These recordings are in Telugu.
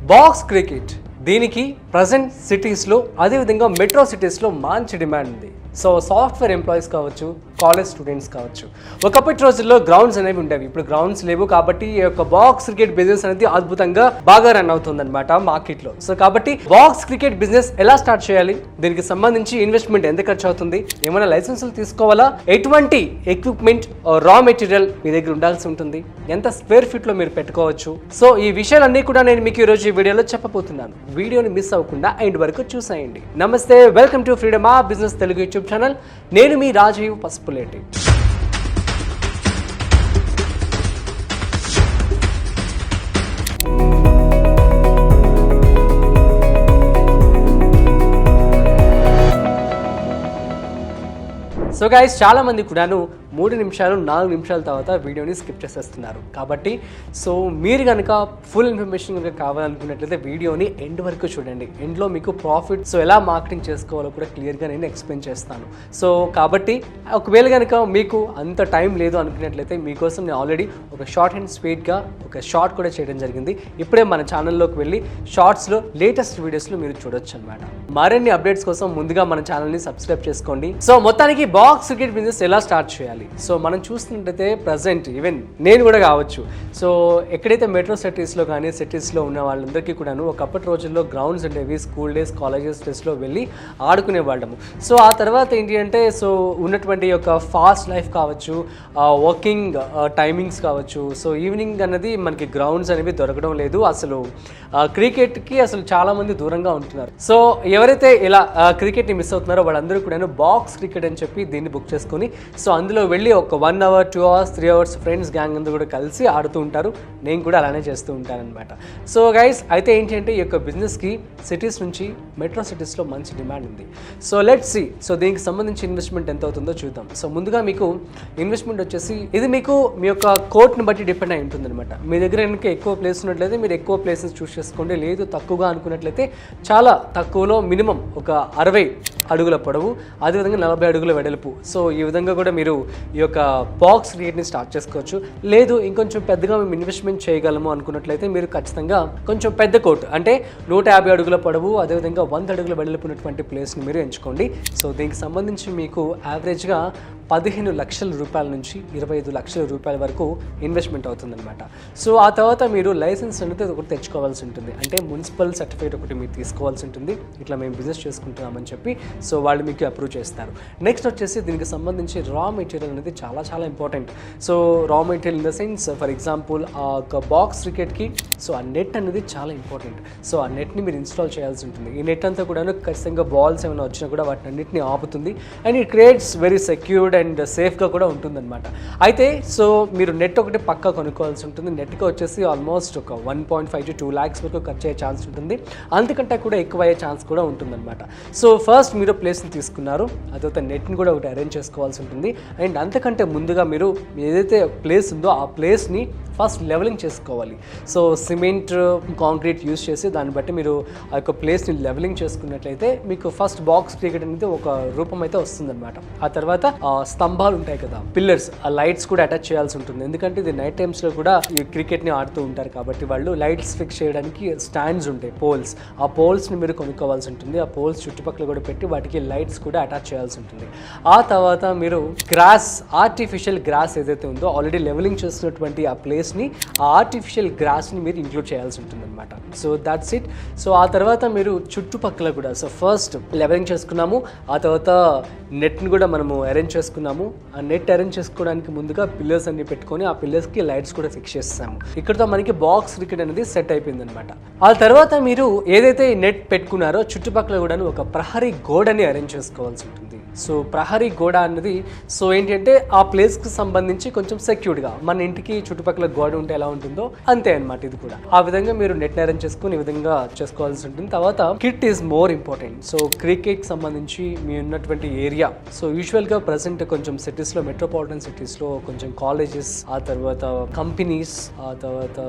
బాక్స్ క్రికెట్ దీనికి ప్రజెంట్ సిటీస్లో అదేవిధంగా మెట్రో సిటీస్లో మంచి డిమాండ్ ఉంది. సో సాఫ్ట్వేర్ ఎంప్లాయీస్ కావచ్చు, కాలేజ్ స్టూడెంట్స్ కావచ్చు. ఒకప్పటి రోజుల్లో గ్రౌండ్స్ అనేవి ఉండేవి, ఇప్పుడు గ్రౌండ్స్ లేవు. కాబట్టి ఈ యొక్క బాక్స్ క్రికెట్ బిజినెస్ అనేది అద్భుతంగా బాగా రన్ అవుతుంది అనమాట మార్కెట్లో. సో కాబట్టి బాక్స్ క్రికెట్ బిజినెస్ ఎలా స్టార్ట్ చేయాలి, దీనికి సంబంధించి ఇన్వెస్ట్మెంట్ ఎంత ఖర్చు అవుతుంది, ఏమైనా లైసెన్సులు తీసుకోవాలా, ఎటువంటి ఎక్విప్మెంట్ రా మెటీరియల్ మీ దగ్గర ఉండాల్సి ఉంటుంది, ఎంత స్క్వేర్ ఫీట్ లో మీరు పెట్టుకోవచ్చు. సో ఈ విషయాలన్నీ కూడా నేను మీకు ఈ రోజు ఈ వీడియోలో చెప్పబోతున్నాను. వీడియోని మిస్ అవ్వకుండా ఎండ్ వరకు చూసేయండి. నమస్తే, welcome to freedom of business Telugu YouTube channel. నేను మీ రాజీవ్ పసుపులేటి. సో గైస్, చాలా మంది కూడాను 3 నిమిషాలు 4 నిమిషాల తర్వాత వీడియోని స్కిప్ చేసేస్తున్నారు. కాబట్టి సో మీరు కనుక ఫుల్ ఇన్ఫర్మేషన్ కనుక కావాలనుకున్నట్లయితే వీడియోని ఎండ్ వరకు చూడండి. ఎండ్లో మీకు ప్రాఫిట్ సో ఎలా మార్కెటింగ్ చేసుకోవాలో కూడా క్లియర్గా నేను ఎక్స్ప్లెయిన్ చేస్తాను. సో కాబట్టి ఒకవేళ కనుక మీకు అంత టైం లేదు అనుకున్నట్లయితే మీకోసం నేను ఆల్రెడీ ఒక షార్ట్ అండ్ స్వీట్గా ఒక షార్ట్ కూడా చేయడం జరిగింది. ఇప్పుడే మన ఛానల్లోకి వెళ్ళి షార్ట్స్లో లేటెస్ట్ వీడియోస్లో మీరు చూడొచ్చు అనమాట. మరిన్ని అప్డేట్స్ కోసం ముందుగా మన ఛానల్ని సబ్స్క్రైబ్ చేసుకోండి. సో మొత్తానికి బాక్స్ క్రికెట్ బిజినెస్ ఎలా స్టార్ట్ చేయాలి. సో మనం చూస్తున్నట్టయితే ప్రజెంట్ ఈవెన్ నేను కూడా కావచ్చు, సో ఎక్కడైతే మెట్రో సిటీస్లో కానీ సిటీస్లో ఉన్న వాళ్ళందరికీ కూడాను ఒకప్పటి రోజుల్లో గ్రౌండ్స్ ఉండేవి. స్కూల్ డేస్, కాలేజెస్ డేస్లో వెళ్ళి ఆడుకునే వాళ్ళము. సో ఆ తర్వాత ఏంటి అంటే సో ఉన్నటువంటి ఒక ఫాస్ట్ లైఫ్ కావచ్చు, వర్కింగ్ టైమింగ్స్ కావచ్చు, సో ఈవినింగ్ అన్నది మనకి గ్రౌండ్స్ అనేవి దొరకడం లేదు. అసలు క్రికెట్కి అసలు చాలామంది దూరంగా ఉంటున్నారు. సో ఎవరైతే ఇలా క్రికెట్ని మిస్ అవుతున్నారో వాళ్ళందరూ కూడా బాక్స్ క్రికెట్ అని చెప్పి దీన్ని బుక్ చేసుకొని సో అందులో వెళ్ళి ఒక 1 hour 2 hours 3 hours friends gang అందరూ కూడా కలిసి ఆడుతూ ఉంటారు. నేను కూడా అలానే చేస్తూ ఉంటాను అనమాట. సో గైస్, అయితే ఏంటి అంటే ఈ యొక్క బిజినెస్కి సిటీస్ నుంచి మెట్రో సిటీస్లో మంచి డిమాండ్ ఉంది. సో లెట్స్ సీ, సో దీనికి సంబంధించి ఇన్వెస్ట్మెంట్ ఎంత అవుతుందో చూద్దాం. సో ముందుగా మీకు ఇన్వెస్ట్మెంట్ వచ్చేసి ఇది మీకు మీ యొక్క కోర్ట్ని బట్టి డిపెండ్ అయి ఉంటుంది అనమాట. మీ దగ్గర కనుక ఎక్కువ ప్లేస్ ఉన్నట్లయితే మీరు ఎక్కువ ప్లేసెస్ చూస్ చేసుకోండి. లేదు తక్కువగా అనుకున్నట్లయితే చాలా తక్కువలో మినిమం ఒక 60 అడుగుల పొడవు, అదేవిధంగా 40 అడుగుల వెడల్పు. సో ఈ విధంగా కూడా మీరు ఈ యొక్క బాక్స్ క్రికెట్ని స్టార్ట్ చేసుకోవచ్చు. లేదు ఇంకొంచెం పెద్దగా మేము ఇన్వెస్ట్మెంట్ చేయగలము అనుకున్నట్లయితే మీరు ఖచ్చితంగా కొంచెం పెద్ద కోర్ట్ అంటే 150 అడుగుల పొడవు, అదేవిధంగా 100 అడుగుల వెడల్పు ఉన్నటువంటి ప్లేస్ని మీరు ఎంచుకోండి. సో దీనికి సంబంధించి మీకు యావరేజ్గా 15 లక్షల రూపాయల నుంచి 25 లక్షల రూపాయల వరకు ఇన్వెస్ట్మెంట్ అవుతుందన్నమాట. సో ఆ తర్వాత మీరు లైసెన్స్ అనేది ఒకటి తెచ్చుకోవాల్సి ఉంటుంది. అంటే మున్సిపల్ సర్టిఫికేట్ ఒకటి మీరు తీసుకోవాల్సి ఉంటుంది. ఇట్లా మేము బిజినెస్ చేసుకుంటున్నామని చెప్పి సో వాళ్ళు మీకు అప్రూవ్ చేస్తారు. నెక్స్ట్ వచ్చేసి దీనికి సంబంధించి రా మెటీరియల్ అనేది చాలా చాలా important. So raw material in the sense for example ఆ ఒక బాక్స్ క్రికెట్కి సో ఆ నెట్ అనేది చాలా ఇంపార్టెంట్. సో ఆ నెట్ని మీరు ఇన్స్టాల్ చేయాల్సి ఉంటుంది. ఈ నెట్ అంతా కూడా ఖచ్చితంగా బాల్స్ ఏమైనా వచ్చినా కూడా వాటిని అన్నింటినీ ఆపుతుంది. And it creates very secured and సేఫ్గా కూడా ఉంటుందన్నమాట. అయితే సో మీరు నెట్ ఒకటి పక్కా కొనుక్కోవాల్సి ఉంటుంది. నెట్కి వచ్చేసి ఆల్మోస్ట్ ఒక 1.5 to 2 lakhs వరకు ఖర్చు అయ్యే ఛాన్స్ ఉంటుంది. అంతకంటే కూడా ఎక్కువ అయ్యే ఛాన్స్ కూడా ఉంటుందన్నమాట. సో ఫస్ట్ మీరు ప్లేస్ని తీసుకున్నారు, ఆ తర్వాత నెట్ని కూడా ఒకటి అరేంజ్ చేసుకోవాల్సి ఉంటుంది. అండ్ అంతకంటే ముందుగా మీరు ఏదైతే ప్లేస్ ఉందో ఆ ప్లేస్ని ఫస్ట్ లెవెలింగ్ చేసుకోవాలి. సో సిమెంట్, కాంక్రీట్ యూస్ చేసి దాన్ని బట్టి మీరు ఆ యొక్క ప్లేస్ని లెవెలింగ్ చేసుకున్నట్లయితే మీకు ఫస్ట్ బాక్స్ క్రికెట్ అనేది ఒక రూపం అయితే వస్తుందన్నమాట. ఆ తర్వాత స్తంభాలు ఉంటాయి కదా, పిల్లర్స్, ఆ లైట్స్ కూడా అటాచ్ చేయాల్సి ఉంటుంది. ఎందుకంటే ఇది నైట్ టైమ్స్లో కూడా ఈ క్రికెట్ని ఆడుతూ ఉంటారు కాబట్టి వాళ్ళు లైట్స్ ఫిక్స్ చేయడానికి స్టాండ్స్ ఉంటాయి, పోల్స్. ఆ పోల్స్ని మీరు కొనుక్కోవాల్సి ఉంటుంది. ఆ పోల్స్ చుట్టుపక్కల కూడా పెట్టి వాటికి లైట్స్ కూడా అటాచ్ చేయాల్సి ఉంటుంది. ఆ తర్వాత మీరు గ్రాస్, ఆర్టిఫిషియల్ గ్రాస్ ఏదైతే ఉందో ఆల్రెడీ లెవెలింగ్ చేస్తున్నటువంటి ఆ ప్లేస్ని, ఆ ఆర్టిఫిషియల్ గ్రాస్ని మీరు ఇంక్లూడ్ చేయాల్సి ఉంటుంది అనమాట. So that's it. సో ఆ తర్వాత మీరు చుట్టుపక్కల కూడా సో ఫస్ట్ లెవెలింగ్ చేసుకున్నాము, ఆ తర్వాత నెట్ని కూడా మనము అరేంజ్ చేసుకున్నాము. ఆ నెట్ అరేంజ్ చేసుకోవడానికి ముందుగా పిల్లర్స్ అన్ని పెట్టుకొని ఆ పిల్లర్స్కి లైట్స్ కూడా ఫిక్స్ చేస్తాము. ఇక్కడతో మనకి బాక్స్ క్రికెట్ అనేది సెట్ అయిపోయింది అనమాట. ఆ తర్వాత మీరు ఏదైతే నెట్ పెట్టుకున్నారో చుట్టుపక్కల కూడా ఒక ప్రహరీ గోడని అరేంజ్ చేసుకోవాల్సి ఉంటుంది. సో ప్రహరీ గోడ అన్నది సో ఏంటంటే ఆ ప్లేస్కి సంబంధించి కొంచెం సెక్యూర్డ్గా మన ఇంటికి చుట్టుపక్కల గోడ ఉంటే ఎలా ఉంటుందో అంతే అనమాట. ఇది కూడా ఆ విధంగా మీరు నెట్ అరేంజ్ చేసుకుని ఈ విధంగా చేసుకోవాల్సి ఉంటుంది. తర్వాత kit is more important. So క్రికెట్కి సంబంధించి మీ ఉన్నటువంటి ఏరియా, సో యూజువల్గా ప్రజెంట్ కొంచెం సిటీస్లో, మెట్రోపాలిటన్ సిటీస్లో కొంచెం కాలేజెస్, ఆ తర్వాత కంపెనీస్, ఆ తర్వాత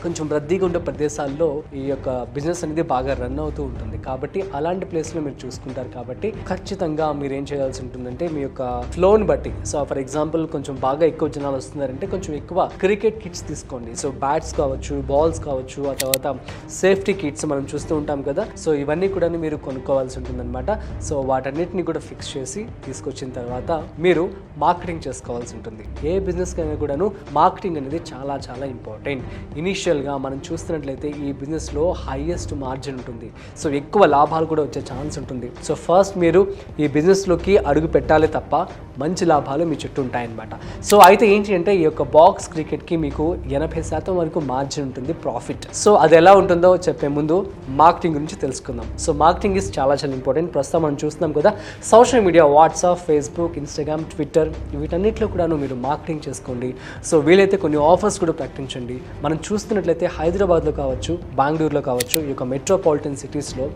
కొంచెం రద్దీగా ఉండే ప్రదేశాల్లో ఈ యొక్క బిజినెస్ అనేది బాగా రన్ అవుతూ ఉంటుంది. కాబట్టి అలాంటి ప్లేస్లో మీరు చూసుకుంటారు. కాబట్టి ఖచ్చితంగా మీరు ఏం చేయాల్సి ఉంటుందంటే మీ యొక్క ఫ్లోని బట్టి. సో ఫర్ ఎగ్జాంపుల్ కొంచెం బాగా ఎక్కువ జనాలు వస్తున్నారంటే కొంచెం ఎక్కువ క్రికెట్ కిట్స్ తీసుకోండి. సో బ్యాట్స్ కావచ్చు, బాల్స్ కావచ్చు, ఆ తర్వాత సేఫ్టీ కిట్స్ మనం చూస్తూ ఉంటాం కదా. సో ఇవన్నీ కూడా మీరు కొనుక్కోవాల్సి ఉంటుందన్నమాట. సో వాటన్నిటిని కూడా ఫిక్స్ చేసి తీసుకొచ్చిన తర్వాత మీరు మార్కెటింగ్ చేసుకోవాల్సి ఉంటుంది. ఏ బిజినెస్ కైనా కూడాను మార్కెటింగ్ అనేది చాలా చాలా ఇంపార్టెంట్. ఇనీషియల్గా మనం చూస్తున్నట్లయితే ఈ బిజినెస్లో హైయెస్ట్ మార్జిన్ ఉంటుంది. సో ఎక్కువ లాభాలు కూడా వచ్చే ఛాన్స్ ఉంటుంది. సో ఫస్ట్ మీరు ఈ బిజినెస్లోకి అడుగు పెట్టాలి తప్ప మంచి లాభాలు మీ చుట్టూ ఉంటాయన్నమాట. సో అయితే ఏంటి అంటే ఈ యొక్క బాక్స్ క్రికెట్కి మీకు 80% వరకు మార్జిన్ ఉంటుంది, ప్రాఫిట్. సో అది ఎలా ఉంటుందో చెప్పే ముందు మార్కెటింగ్ గురించి తెలుసుకుందాం. సో మార్కెటింగ్ ఇస్ చాలా చాలా ఇంపార్టెంట్. ప్రస్తుతం మనం చూస్తున్నాం కదా, social media, WhatsApp, Facebook, Instagram, Twitter, వీటన్నిటిలో కూడా మీరు మార్కెటింగ్ చేసుకోండి. సో వీలైతే కొన్ని ఆఫర్స్ కూడా ప్రకటించండి. మనం చూస్తున్నట్లయితే హైదరాబాద్లో కావచ్చు, బెంగళూరులో కావచ్చు, ఈ యొక్క మెట్రోపాలిటన్ సిటీస్లో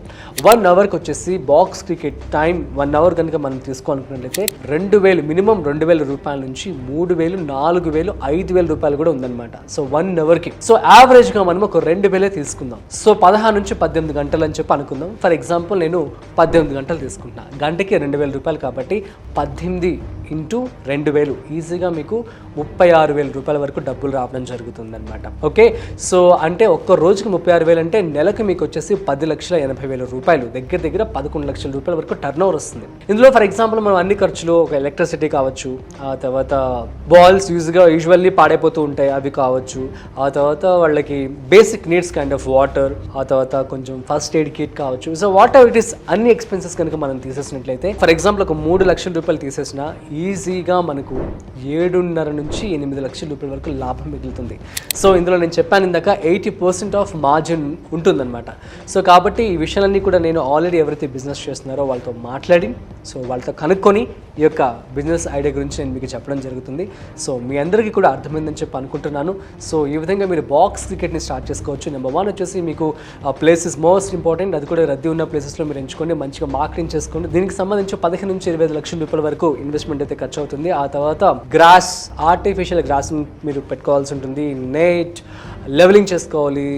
1 అవర్కి వచ్చేసి బాక్స్ క్రికెట్ టైం 1 అవర్ కనుక మనం తీసుకోవాలనుకున్నట్లయితే 2,000 మినిమం 2,000 రూపాయల నుంచి 3,000, 4,000, 5,000 రూపాయలు కూడా ఉందన్నమాట. సో 1 అవర్కి. సో యావరేజ్గా మనం ఒక 2,000 తీసుకుందాం. సో 16 నుంచి 18 గంటలు అని చెప్పి అనుకుందాం. ఫర్ ఎగ్జాంపుల్ నేను 18 గంటలు తీసుకుంటున్నా, గంటకి 2,000 రూపాయలు కాబట్టి 18 ఇంటూ 2,000 ఈజీగా మీకు 36,000 రూపాయల వరకు డబ్బులు రావడం జరుగుతుంది అనమాట. ఓకే, సో అంటే ఒక్క రోజుకి 36,000 అంటే నెలకు మీకు వచ్చేసి 10,80,000 రూపాయలు, దగ్గర దగ్గర 11 లక్షల రూపాయల వరకు టర్న్ ఓవర్ వస్తుంది. ఇందులో ఫర్ ఎగ్జాంపుల్ మనం అన్ని ఖర్చులు, ఒక ఎలక్ట్రిసిటీ కావచ్చు, ఆ తర్వాత బాల్స్ యూజువల్లీ పాడైపోతూ ఉంటాయి అవి కావచ్చు, ఆ తర్వాత వాళ్ళకి basic needs kind of water, ఆ తర్వాత కొంచెం ఫస్ట్ ఎయిడ్ కిట్ కావచ్చు. So what ever it is, అన్ని ఎక్స్పెన్సెస్ కనుక మనం తీసేసినట్లయితే ఫర్ ఎగ్జాంపుల్ ఒక 3 లక్షల రూపాయలు తీసేసిన ఈజీగా మనకు 7.5 నుంచి 8 లక్షల రూపాయల వరకు లాభం మిగులుతుంది. సో ఇందులో నేను చెప్పాను ఇందాక 80% ఆఫ్ మార్జిన్ ఉంటుందన్నమాట. సో కాబట్టి ఈ విషయాలన్నీ కూడా నేను ఆల్రెడీ ఎవరైతే బిజినెస్ చేస్తున్నారో వాళ్ళతో మాట్లాడి, సో వాళ్ళతో కనుక్కొని ఈ యొక్క బిజినెస్ ఐడియా గురించి నేను మీకు చెప్పడం జరుగుతుంది. సో మీ అందరికీ కూడా అర్థమైందని చెప్పి అనుకుంటున్నాను. సో ఈ విధంగా మీరు బాక్స్ క్రికెట్ని స్టార్ట్ చేసుకోవచ్చు. నెంబర్ 1 వచ్చేసి మీకు ప్లేస్ ఇస్ మోస్ట్ ఇంపార్టెంట్. అది కూడా రద్దీ ఉన్న ప్లేసెస్లో మీరు ఎంచుకోండి, మంచిగా మార్కెటింగ్ చేసుకోండి. దీనికి సంబంధించి 15 నుంచి 25 లక్షల రూపాయల వరకు ఇన్వెస్ట్మెంట్ అయితే ఖర్చు అవుతుంది. ఆ తర్వాత గ్రాస్, ఆర్టిఫిషియల్ గ్రాస్ మీరు పెట్టుకోవాల్సి ఉంటుంది, నెట్ లెవెలింగ్ చేసుకోవాలి,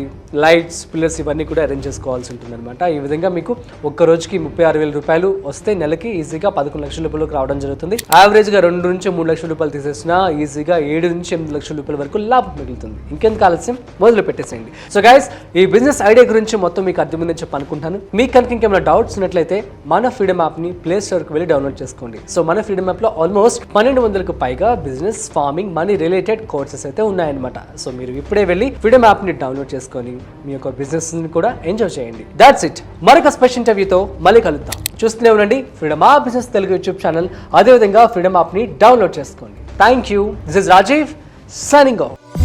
లైట్స్, పిల్లర్స్ ఇవన్నీ కూడా అరేంజ్ చేసుకోవాల్సి ఉంటుంది అనమాట. ఈ విధంగా మీకు ఒక్క రోజుకి 36,000 రూపాయలు వస్తే నెలకి ఈజీగా 11 లక్షల రూపాయలకు రావడం జరుగుతుంది. యావరేజ్గా 2 నుంచి 3 లక్షల రూపాయలు తీసేసినా ఈజీగా 7 నుంచి 8 లక్షల రూపాయల వరకు లాభం మిగులుతుంది. ఇంకెందుకు ఆలస్యం, మొదలు పెట్టేసేయండి. సో గైస్, ఈ బిజినెస్ ఐడియా గురించి మొత్తం మీకు అర్థమైందని చెప్పి అనుకుంటాను. మీకు కనుక ఇంకేమైనా డౌట్స్ ఉన్నట్లయితే మన ఫ్రీడమ్ యాప్ని ప్లే స్టోర్కి వెళ్ళి డౌన్లోడ్ చేసుకోండి. సో మన ఫ్రీడమ్ యాప్లో ఆల్మోస్ట్ 1200కు పైగా business, farming, money related courses అయితే ఉన్నాయన్నమాట. సో మీరు ఇప్పుడే వెళ్ళి ఫ్రీడమ్ యాప్ని డౌన్లోడ్ చేసుకొని మీ యొక్క బిజినెస్ కూడా ఎంజాయ్ చేయండి. That's it. మరొక స్పెషల్ ఇంటర్వ్యూతో మళ్ళీ కలుద్దాం. చూస్తూనే ఉండండి Freedom app business Telugu YouTube channel. అదేవిధంగా ఫ్రీడమ్ యాప్ని డౌన్లోడ్ చేసుకోండి. Thank you. This is Rajiv signing of.